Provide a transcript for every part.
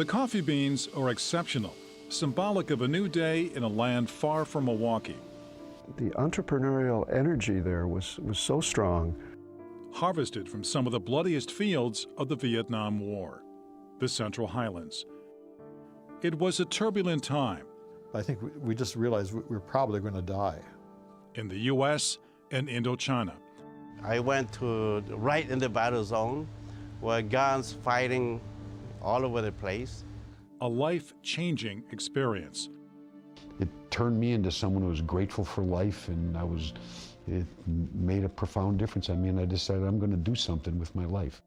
The coffee beans are exceptional, symbolic of a new day in a land far from Milwaukee. The entrepreneurial energy there was so strong. Harvested from some of the bloodiest fields of the Vietnam War, the Central Highlands. It was a turbulent time. I think we just realized we were probably going to die. In the U.S. and Indochina. I went to right in the battle zone where guns fighting all over the place. A life-changing experience. It turned me into someone who was grateful for life, and it made a profound difference. I mean, I decided I'm going to do something with my life.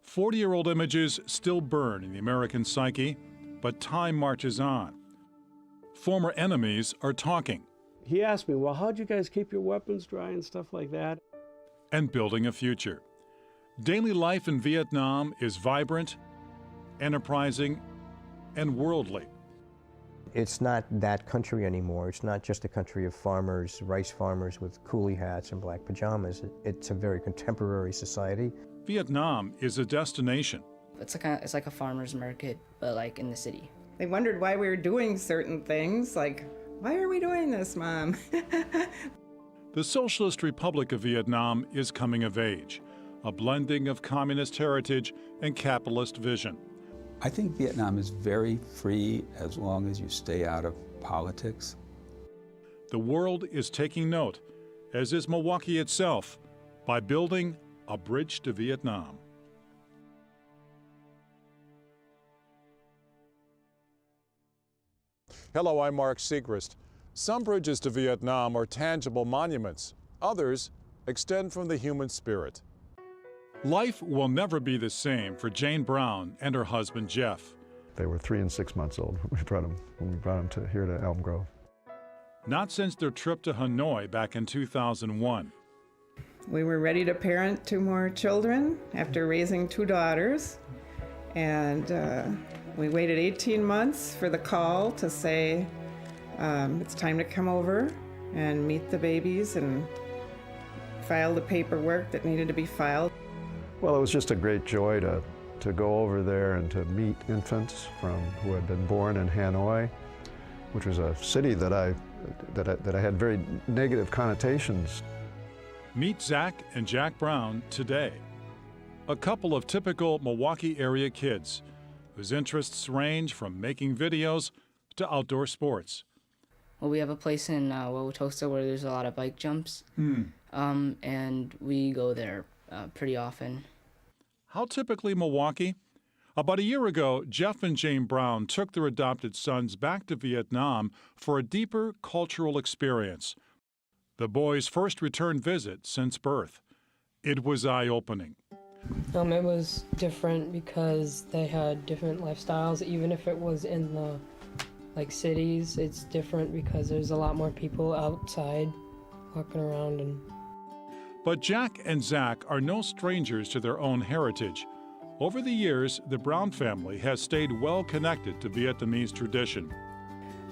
40-year-old images still burn in the American psyche, but time marches on. Former enemies are talking. He asked me, well, how'd you guys keep your weapons dry and stuff like that? And building a future. Daily life in Vietnam is vibrant, enterprising, and worldly. It's not that country anymore. It's not just a country of farmers, rice farmers with coolie hats and black pajamas. It's a very contemporary society. Vietnam is a destination. It's like a farmer's market, but like in the city. They wondered why we were doing certain things, like, why are we doing this, Mom? The Socialist Republic of Vietnam is coming of age, a blending of communist heritage and capitalist vision. I think Vietnam is very free as long as you stay out of politics. The world is taking note, as is Milwaukee itself, by building a bridge to Vietnam. Hello, I'm Mark Siegrist. Some bridges to Vietnam are tangible monuments. Others extend from the human spirit. Life will never be the same for Jane Brown and her husband, Jeff. They were 3 and 6 months old when we brought them to here to Elm Grove. Not since their trip to Hanoi back in 2001. We were ready to parent 2 more children after raising 2 daughters. And we waited 18 months for the call to say, it's time to come over and meet the babies and file the paperwork that needed to be filed. Well, it was just a great joy to go over there and to meet infants who had been born in Hanoi, which was a city that I had very negative connotations. Meet Zach and Jack Brown today. A couple of typical Milwaukee area kids whose interests range from making videos to outdoor sports. Well, we have a place in Wauwatosa where there's a lot of bike jumps, and we go there pretty often. How typically Milwaukee? About a year ago, Jeff and Jane Brown took their adopted sons back to Vietnam for a deeper cultural experience. The boys' first return visit since birth. It was eye-opening. It was different because they had different lifestyles. Even if it was in the cities, it's different because there's a lot more people outside walking around. But Jack and Zach are no strangers to their own heritage. Over the years, the Brown family has stayed well connected to Vietnamese tradition.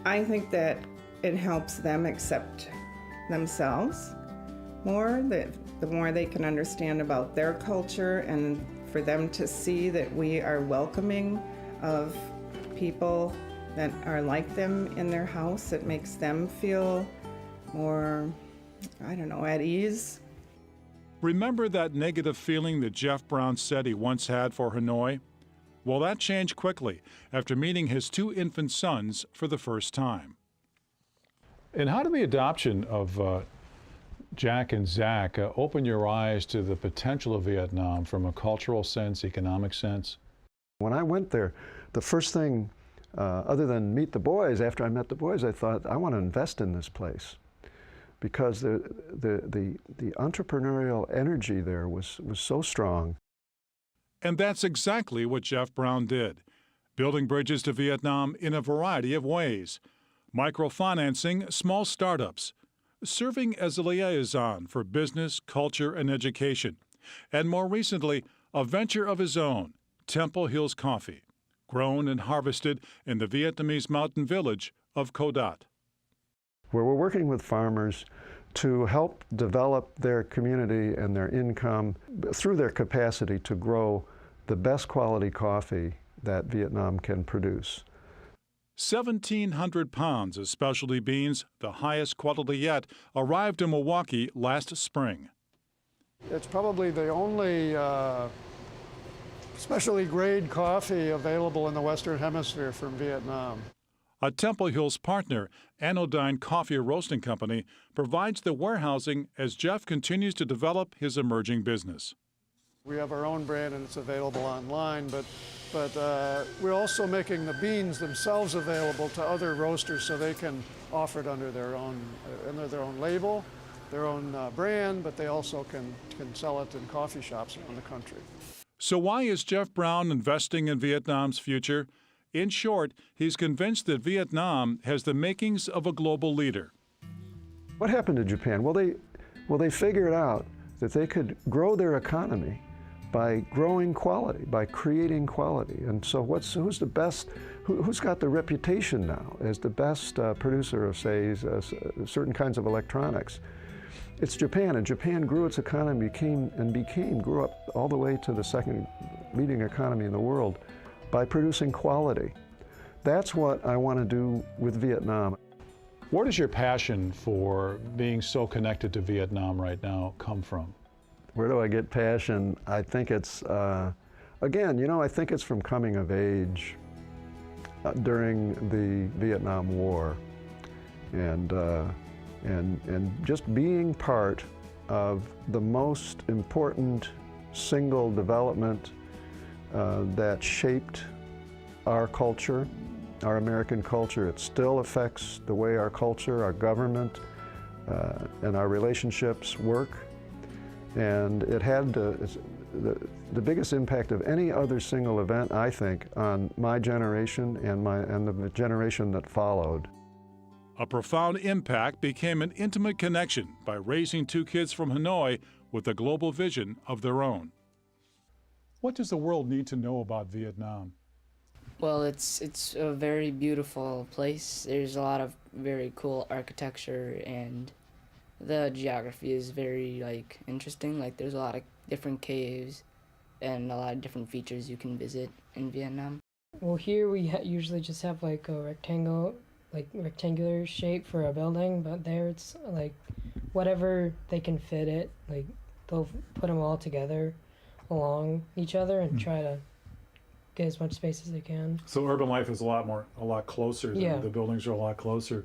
I think that it helps them accept themselves more, the more they can understand about their culture, and for them to see that we are welcoming of people that are like them in their house. It makes them feel more, at ease. Remember that negative feeling that Jeff Brown said he once had for Hanoi? Well, that changed quickly after meeting his 2 infant sons for the first time. And how did the adoption of Jack and Zach open your eyes to the potential of Vietnam from a cultural sense, economic sense? When I went there, the first thing, other than meet the boys, after I met the boys, I thought, I want to invest in this place. Because the entrepreneurial energy there was so strong. And that's exactly what Jeff Brown did, building bridges to Vietnam in a variety of ways. Microfinancing small startups, serving as a liaison for business, culture, and education, and more recently, a venture of his own, Temple Hills Coffee, grown and harvested in the Vietnamese mountain village of Co Dat, where we're working with farmers to help develop their community and their income through their capacity to grow the best quality coffee that Vietnam can produce. 1,700 pounds of specialty beans, the highest quality yet, arrived in Milwaukee last spring. It's probably the only specialty grade coffee available in the Western Hemisphere from Vietnam. A Temple Hills partner, Anodyne Coffee Roasting Company, provides the warehousing as Jeff continues to develop his emerging business. We have our own brand and it's available online, but we're also making the beans themselves available to other roasters so they can offer it under their own label, their own brand, but they also can sell it in coffee shops around the country. So why is Jeff Brown investing in Vietnam's future? In short, he's convinced that Vietnam has the makings of a global leader. What happened to Japan? Well, they figured out that they could grow their economy by growing quality, by creating quality. And so who's the best, who's got the reputation now as the best producer of, say, certain kinds of electronics? It's Japan, and Japan grew its economy, grew up all the way to the second leading economy in the world by producing quality. That's what I want to do with Vietnam. Where does your passion for being so connected to Vietnam right now come from? Where do I get passion? I think it's, again, I think it's from coming of age during the Vietnam War and just being part of the most important single development that shaped our culture, our American culture. It still affects the way our culture, our government, and our relationships work. And it had the biggest impact of any other single event, I think, on my generation and the generation that followed. A profound impact became an intimate connection by raising two kids from Hanoi with a global vision of their own. What does the world need to know about Vietnam? Well, it's a very beautiful place. There's a lot of very cool architecture, and the geography is very interesting. There's a lot of different caves and a lot of different features you can visit in Vietnam. Well, here we usually just have a rectangular shape for a building, but there it's whatever they can fit it. They'll put them all together along each other and try to get as much space as they can. So urban life is a lot closer. Yeah. The buildings are a lot closer.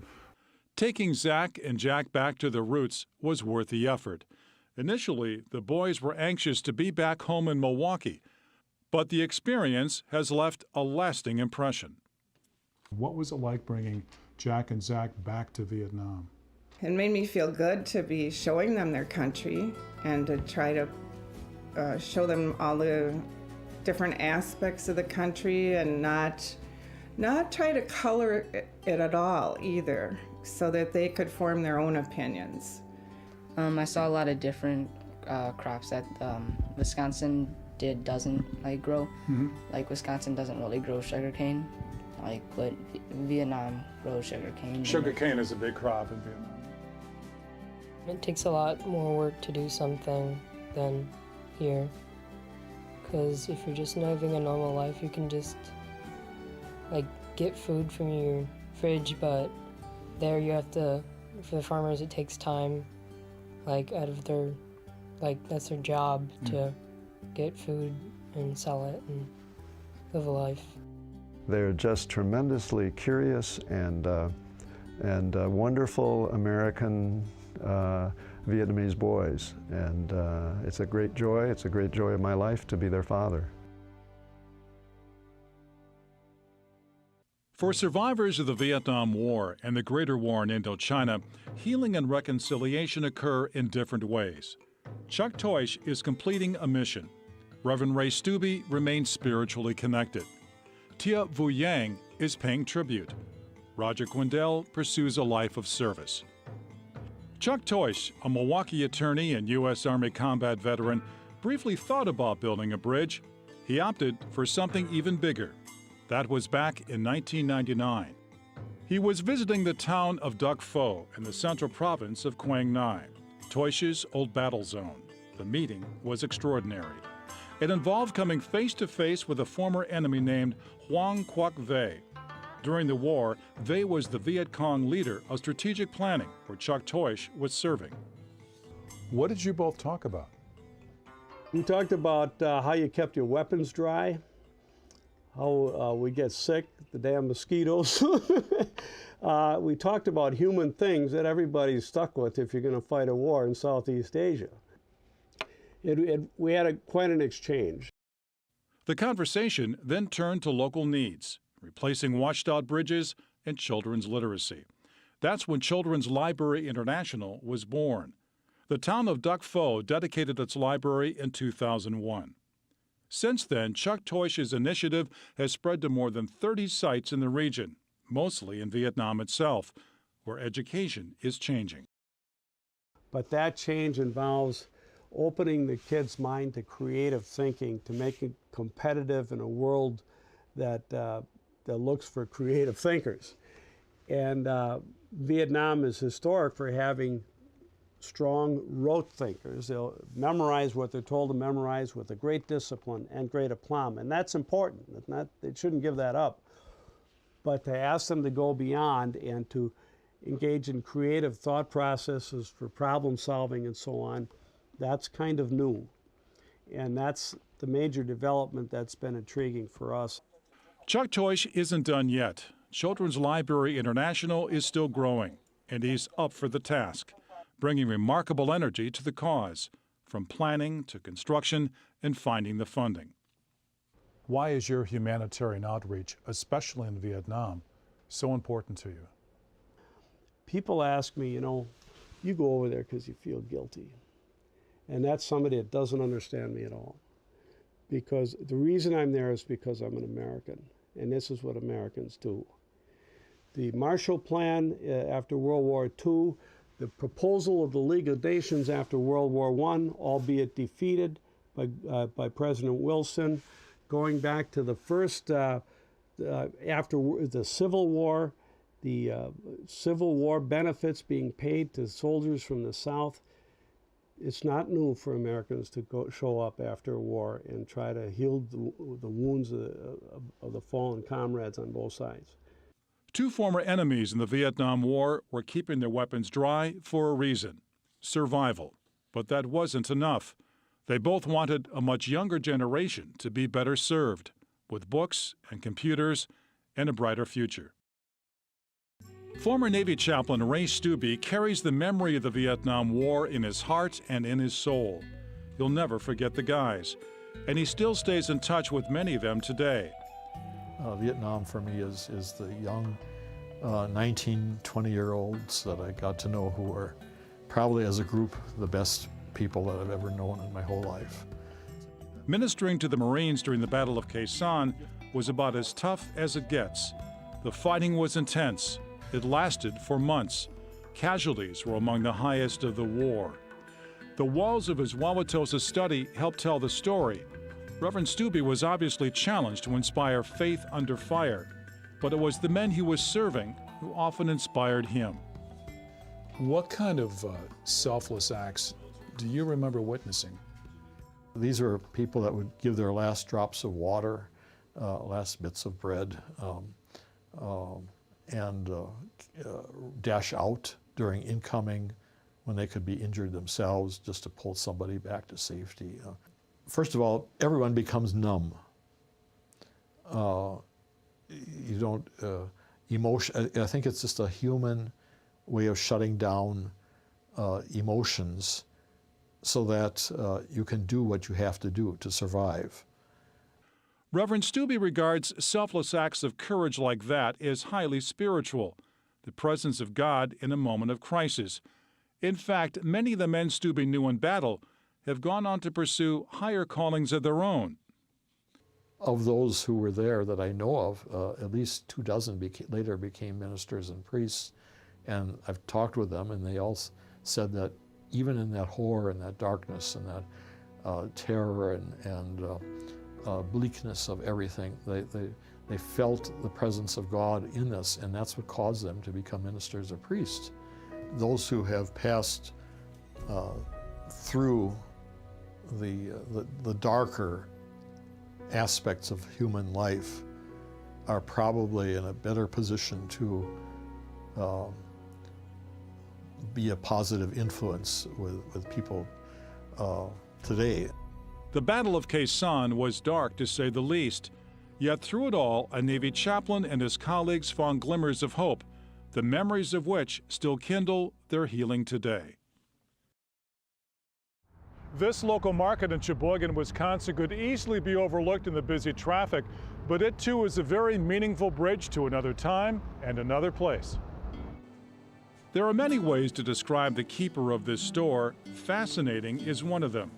Taking Zach and Jack back to their roots was worth the effort. Initially, the boys were anxious to be back home in Milwaukee, but the experience has left a lasting impression. What was it like bringing Jack and Zach back to Vietnam? It made me feel good to be showing them their country and to try to show them all the different aspects of the country and not try to color it at all either, so that they could form their own opinions. I saw a lot of different crops that Wisconsin doesn't grow. Mm-hmm. Wisconsin doesn't really grow sugarcane, but Vietnam grows sugarcane. Sugarcane is a big crop in Vietnam. It takes a lot more work to do something than here, because if you're just living a normal life, you can just get food from your fridge, but there you have to, for the farmers, it takes time, out of their, that's their job to get food and sell it and live a life. They're just tremendously curious and wonderful American Vietnamese boys, and it's a great joy. It's a great joy of my life to be their father. For survivors of the Vietnam War and the Greater War in Indochina, healing and reconciliation occur in different ways. Chuck Toish is completing a mission. Reverend Ray Stubbe remains spiritually connected. Tia Vu Yang is paying tribute. Roger Quindell pursues a life of service. Chuck Toish, a Milwaukee attorney and U.S. Army combat veteran, briefly thought about building a bridge. He opted for something even bigger. That was back in 1999. He was visiting the town of Duc Pho in the central province of Quang Ngai, Toish's old battle zone. The meeting was extraordinary. It involved coming face to face with a former enemy named Hoang Quoc Ve. During the war, Ve was the Viet Cong leader of strategic planning, where Chuck Toish was serving. What did you both talk about? We talked about how you kept your weapons dry, how we get sick, the damn mosquitoes. We talked about human things that everybody's stuck with if you're going to fight a war in Southeast Asia. We had quite an exchange. The conversation then turned to local needs, replacing washed-out bridges and children's literacy. That's when Children's Library International was born. The town of Duc Pho dedicated its library in 2001. Since then, Chuck Toish's initiative has spread to more than 30 sites in the region, mostly in Vietnam itself, where education is changing. But that change involves opening the kid's mind to creative thinking, to make it competitive in a world that looks for creative thinkers. And Vietnam is historic for having strong rote thinkers. They'll memorize what they're told to memorize with a great discipline and great aplomb, and that's important. They shouldn't give that up. But to ask them to go beyond and to engage in creative thought processes for problem solving and so on, that's kind of new. And that's the major development that's been intriguing for us. Chuck Toish isn't done yet. Children's Library International is still growing, and he's up for the task, bringing remarkable energy to the cause, from planning to construction and finding the funding. Why is your humanitarian outreach, especially in Vietnam, so important to you? People ask me, you go over there because you feel guilty. And that's somebody that doesn't understand me at all. Because the reason I'm there is because I'm an American, and this is what Americans do. The Marshall Plan after World War II, the proposal of the League of Nations after World War I, albeit defeated by President Wilson, going back to the first, after the Civil War, the Civil War benefits being paid to soldiers from the South. It's not new for Americans to show up after a war and try to heal the wounds of the fallen comrades on both sides. Two former enemies in the Vietnam War were keeping their weapons dry for a reason: survival. But that wasn't enough. They both wanted a much younger generation to be better served, with books and computers and a brighter future. Former Navy chaplain Ray Stubbe carries the memory of the Vietnam War in his heart and in his soul. He'll never forget the guys, and he still stays in touch with many of them today. Vietnam for me is the young 19, 20-year-olds that I got to know who are probably as a group the best people that I've ever known in my whole life. Ministering to the Marines during the Battle of Khe Sanh was about as tough as it gets. The fighting was intense. It lasted for months. Casualties were among the highest of the war. The walls of his Wauwatosa study helped tell the story. Reverend Stubbe was obviously challenged to inspire faith under fire, but it was the men he was serving who often inspired him. What kind of selfless acts do you remember witnessing? These are people that would give their last drops of water, last bits of bread, and dash out during incoming when they could be injured themselves, just to pull somebody back to safety. First of all, everyone becomes numb. You don't, emotion, I think it's just a human way of shutting down emotions so that you can do what you have to do to survive. Reverend Stubbe regards selfless acts of courage like that as highly spiritual, the presence of God in a moment of crisis. In fact, many of the men Stubbe knew in battle have gone on to pursue higher callings of their own. Of those who were there that I know of, at least 24 later became ministers and priests, and I've talked with them, and they all said that even in that horror and that darkness and that terror and bleakness of everything, they felt the presence of God in this, and that's what caused them to become ministers or priests. Those who have passed through the darker aspects of human life are probably in a better position to be a positive influence with people today. The Battle of Khe Sanh was dark, to say the least. Yet through it all, a Navy chaplain and his colleagues found glimmers of hope, the memories of which still kindle their healing today. This local market in Sheboygan, Wisconsin could easily be overlooked in the busy traffic, but it too is a very meaningful bridge to another time and another place. There are many ways to describe the keeper of this store. Fascinating is one of them.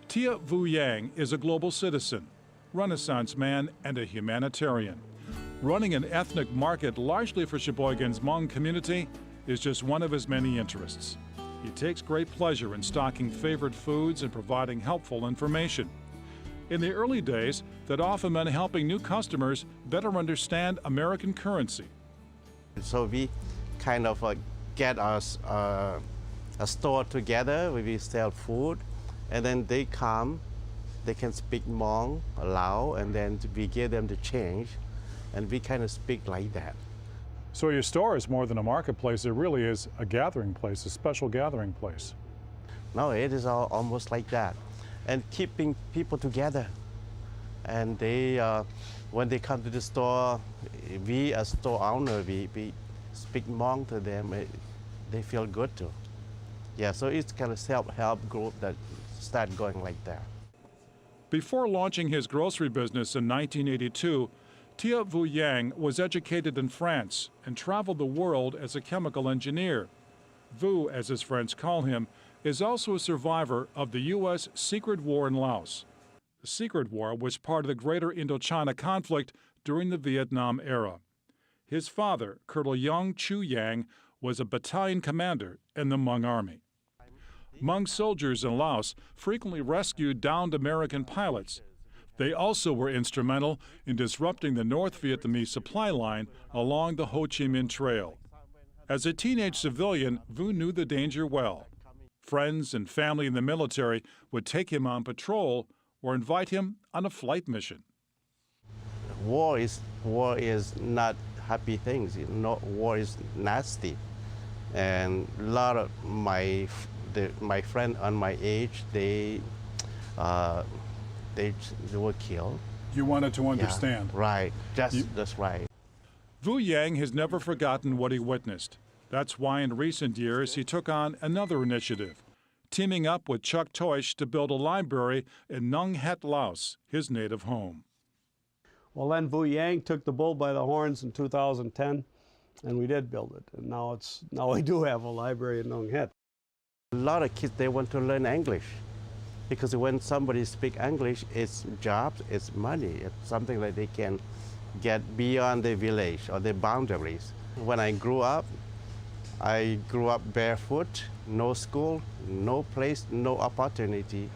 Tia Vu Yang is a global citizen, Renaissance man, and a humanitarian. Running an ethnic market largely for Sheboygan's Hmong community is just one of his many interests. He takes great pleasure in stocking favorite foods and providing helpful information. In the early days, that often meant helping new customers better understand American currency. So we kind of get us a store together where we sell food, and then they come, they can speak Hmong, Lao, and then we give them the change, and we kind of speak like that. So your store is more than a marketplace, it really is a gathering place, a special gathering place. No, it is almost like that. And keeping people together. And they, when they come to the store, we as store owner, we speak Hmong to them, they feel good too. Yeah, so it's kind of self-help group that start going like that. Before launching his grocery business in 1982, Tia Vu Yang was educated in France and traveled the world as a chemical engineer. Vu, as his friends call him, is also a survivor of the U.S. secret war in Laos. The secret war was part of the greater Indochina conflict during the Vietnam era. His father, Colonel Young Chu Yang, was a battalion commander in the Hmong Army. Hmong soldiers in Laos frequently rescued downed American pilots. They also were instrumental in disrupting the North Vietnamese supply line along the Ho Chi Minh Trail. As a teenage civilian, Vu knew the danger well. Friends and family in the military would take him on patrol or invite him on a flight mission. War is not happy things. War is nasty. And a lot of my friends on my age, they were killed. You wanted to understand. Yeah, right, that's right. Vu Yang has never forgotten what he witnessed. That's why in recent years he took on another initiative, teaming up with Chuck Toish to build a library in Nung Het, Laos, his native home. Well, then Vu Yang took the bull by the horns in 2010, and we did build it. And now we do have a library in Nung Het. A lot of kids, they want to learn English, because when somebody speaks English, it's jobs, it's money, it's something that they can get beyond the village or the boundaries. When I grew up barefoot, no school, no place, no opportunity.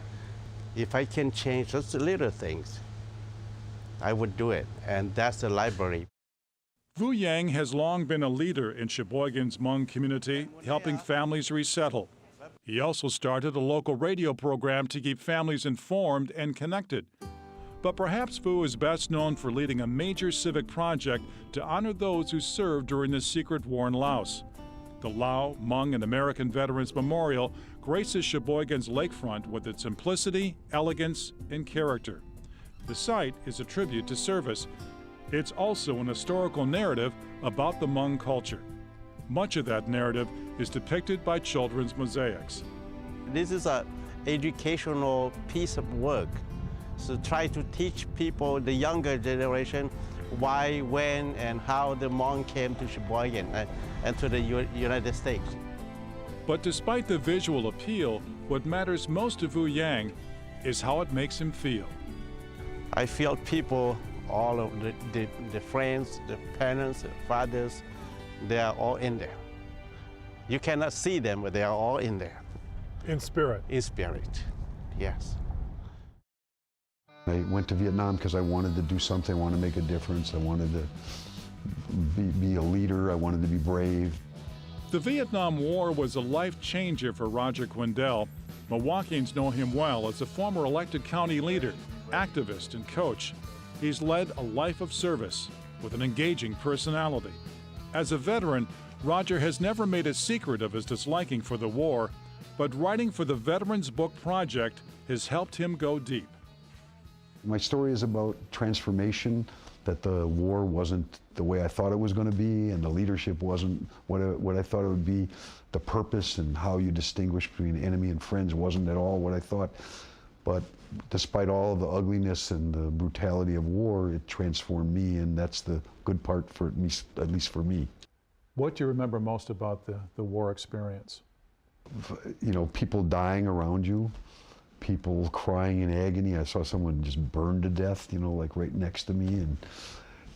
If I can change just little things, I would do it, and that's the library. Vu Yang has long been a leader in Sheboygan's Hmong community, helping families resettle. He also started a local radio program to keep families informed and connected. But perhaps Vu is best known for leading a major civic project to honor those who served during the secret war in Laos. The Lao, Hmong, and American Veterans Memorial graces Sheboygan's lakefront with its simplicity, elegance, and character. The site is a tribute to service. It's also an historical narrative about the Hmong culture. Much of that narrative is depicted by children's mosaics. This is an educational piece of work. So try to teach people, the younger generation, why, when, and how the Hmong came to Sheboygan and to the United States. But despite the visual appeal, what matters most to Vu Yang is how it makes him feel. I feel people, all of the friends, the parents, the fathers, they are all in there. You cannot see them, but they are all in there. In spirit? In spirit, yes. I went to Vietnam because I wanted to do something, I wanted to make a difference, I wanted to be a leader, I wanted to be brave. The Vietnam War was a life changer for Roger Quindell. Milwaukeeans know him well as a former elected county leader, activist, and coach. He's led a life of service with an engaging personality. As a veteran, Roger has never made a secret of his disliking for the war, but writing for the Veterans Book Project has helped him go deep. My story is about transformation, that the war wasn't the way I thought it was going to be, and the leadership wasn't what I thought it would be. The purpose and how you distinguish between enemy and friends wasn't at all what I thought. But despite all of the ugliness and the brutality of war, it transformed me, and that's the good part for me, at least for me. What do you remember most about the war experience? You know, people dying around you, people crying in agony. I saw someone just burned to death, you know, like right next to me. And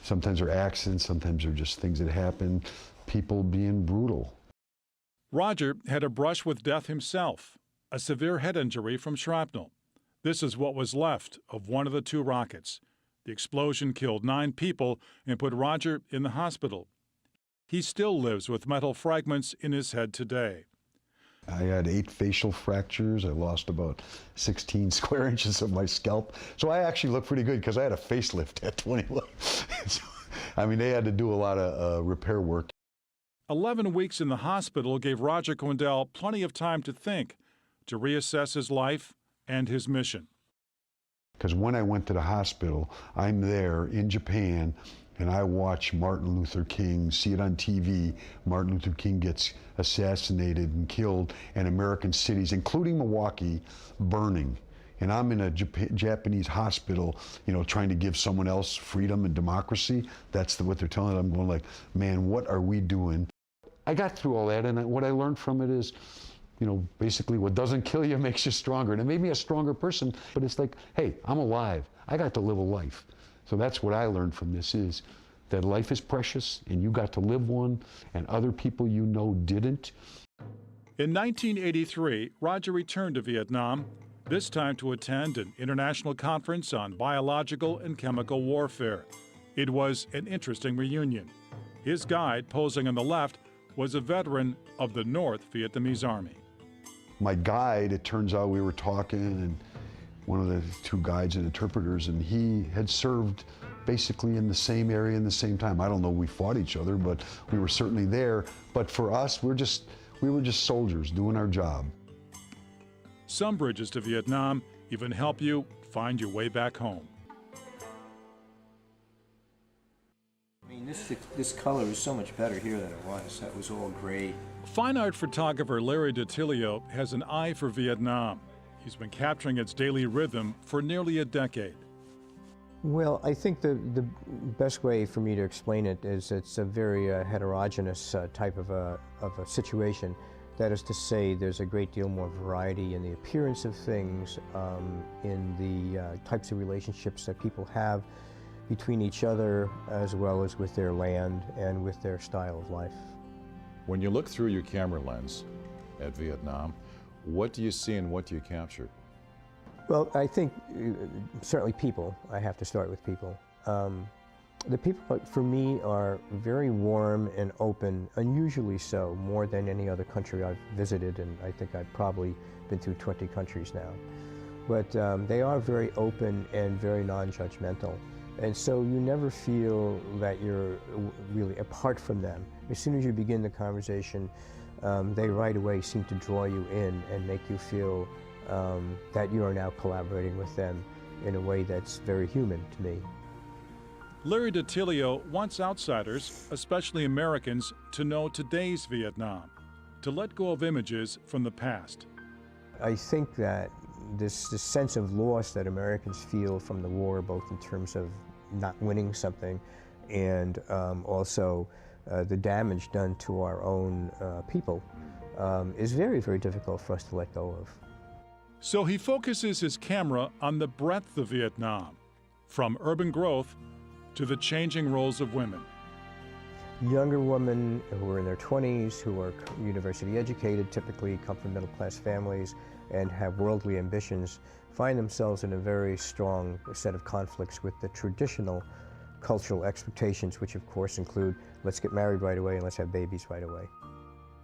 sometimes they're accidents, sometimes they're just things that happen. People being brutal. Roger had a brush with death himself, a severe head injury from shrapnel. This is what was left of one of the two rockets. The explosion killed 9 people and put Roger in the hospital. He still lives with metal fragments in his head today. I had 8 facial fractures. I lost about 16 square inches of my scalp. So I actually look pretty good because I had a facelift at 21. So, I mean, they had to do a lot of repair work. 11 weeks in the hospital gave Roger Quindell plenty of time to think, to reassess his life and his mission. Because when I went to the hospital, I'm there in Japan, and I watch Martin Luther King, see it on TV. Martin Luther King gets assassinated and killed, and American cities, including Milwaukee, burning. And I'm in a Japanese hospital, you know, trying to give someone else freedom and democracy. That's what they're telling. I'm going like, man, what are we doing? I got through all that, and what I learned from it is, you know, basically what doesn't kill you makes you stronger. And it made me a stronger person, but it's like, hey, I'm alive. I got to live a life. So that's what I learned from this, is that life is precious, and you got to live one, and other people you know didn't. In 1983, Roger returned to Vietnam, this time to attend an international conference on biological and chemical warfare. It was an interesting reunion. His guide, posing on the left, was a veteran of the North Vietnamese Army. My guide, it turns out we were talking, and one of the 2 guides and interpreters, and he had served basically in the same area in the same time. I don't know, we fought each other, but we were certainly there. But for us, we were just soldiers doing our job. Some bridges to Vietnam even help you find your way back home. I mean, this color is so much better here than it was. That was all gray. Fine art photographer Larry DiTilio has an eye for Vietnam. He's been capturing its daily rhythm for nearly a decade. Well, I think the best way for me to explain it is it's a very heterogeneous type of a situation. That is to say, there's a great deal more variety in the appearance of things, in the types of relationships that people have between each other, as well as with their land and with their style of life. When you look through your camera lens at Vietnam, what do you see and what do you capture? Well, I think certainly people. I have to start with people. The people, for me, are very warm and open, unusually so, more than any other country I've visited, and I think I've probably been through 20 countries now. But they are very open and very non-judgmental. And so you never feel that you're really apart from them. As soon as you begin the conversation, they right away seem to draw you in and make you feel that you are now collaborating with them in a way that's very human to me. Larry DiTilio wants outsiders, especially Americans, to know today's Vietnam, to let go of images from the past. I think that this sense of loss that Americans feel from the war, both in terms of not winning something and also the damage done to our own people, is very, very difficult for us to let go of. So he focuses his camera on the breadth of Vietnam, from urban growth to the changing roles of women. Younger women who are in their 20s, who are university educated, typically come from middle-class families and have worldly ambitions, find themselves in a very strong set of conflicts with the traditional cultural expectations, which of course include, let's get married right away and let's have babies right away.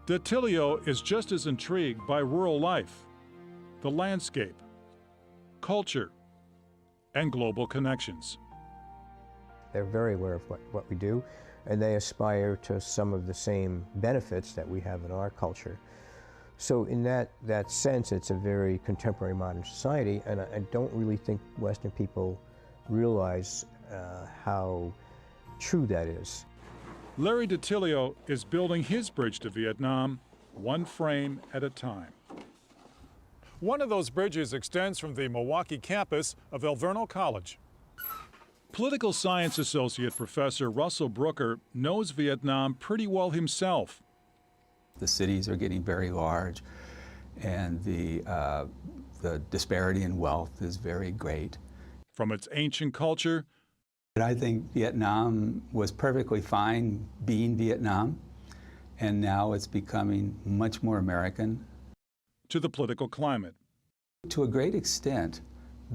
DiTilio is just as intrigued by rural life. the landscape, culture, and global connections. They're very aware of what we do, and they aspire to some of the same benefits that we have in our culture. So in that sense, it's a very contemporary modern society, and I don't really think Western people realize how true that is. Larry DiTilio is building his bridge to Vietnam one frame at a time. One of those bridges extends from the Milwaukee campus of Alverno College. Political science associate Professor Russell Brooker knows Vietnam pretty well himself. The cities are getting very large, and the disparity in wealth is very great. From its ancient culture, I think Vietnam was perfectly fine being Vietnam, and now it's becoming much more American. To the political climate. To a great extent,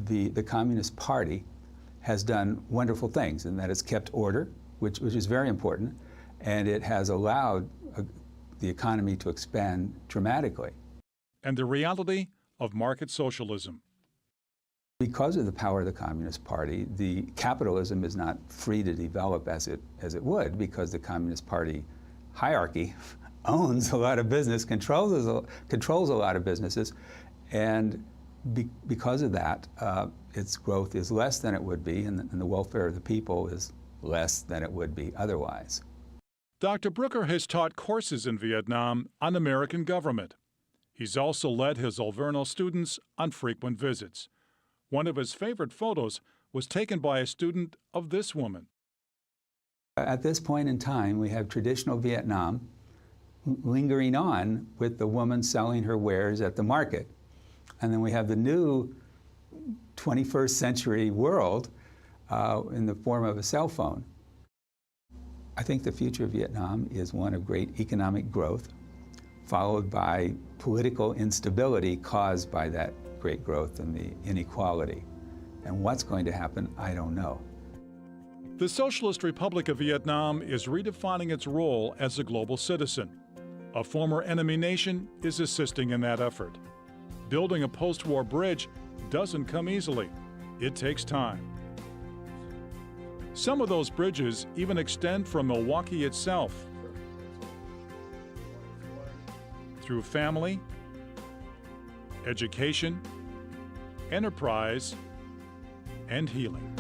the Communist Party has done wonderful things in that it's kept order, which is very important, and it has allowed the economy to expand dramatically. And the reality of market socialism. Because of the power of the Communist Party, the capitalism is not free to develop as it would, because the Communist Party hierarchy owns a lot of business, controls a lot of businesses, and because of that, its growth is less than it would be, and the welfare of the people is less than it would be otherwise. Dr. Brooker has taught courses in Vietnam on American government. He's also led his Alverno students on frequent visits. One of his favorite photos was taken by a student of this woman. At this point in time, we have traditional Vietnam lingering on with the woman selling her wares at the market. And then we have the new 21st century world in the form of a cell phone. I think the future of Vietnam is one of great economic growth, followed by political instability caused by that great growth and the inequality. And what's going to happen, I don't know. The Socialist Republic of Vietnam is redefining its role as a global citizen. A former enemy nation is assisting in that effort. Building a post-war bridge doesn't come easily. It takes time. Some of those bridges even extend from Milwaukee itself, through family, education, enterprise, and healing.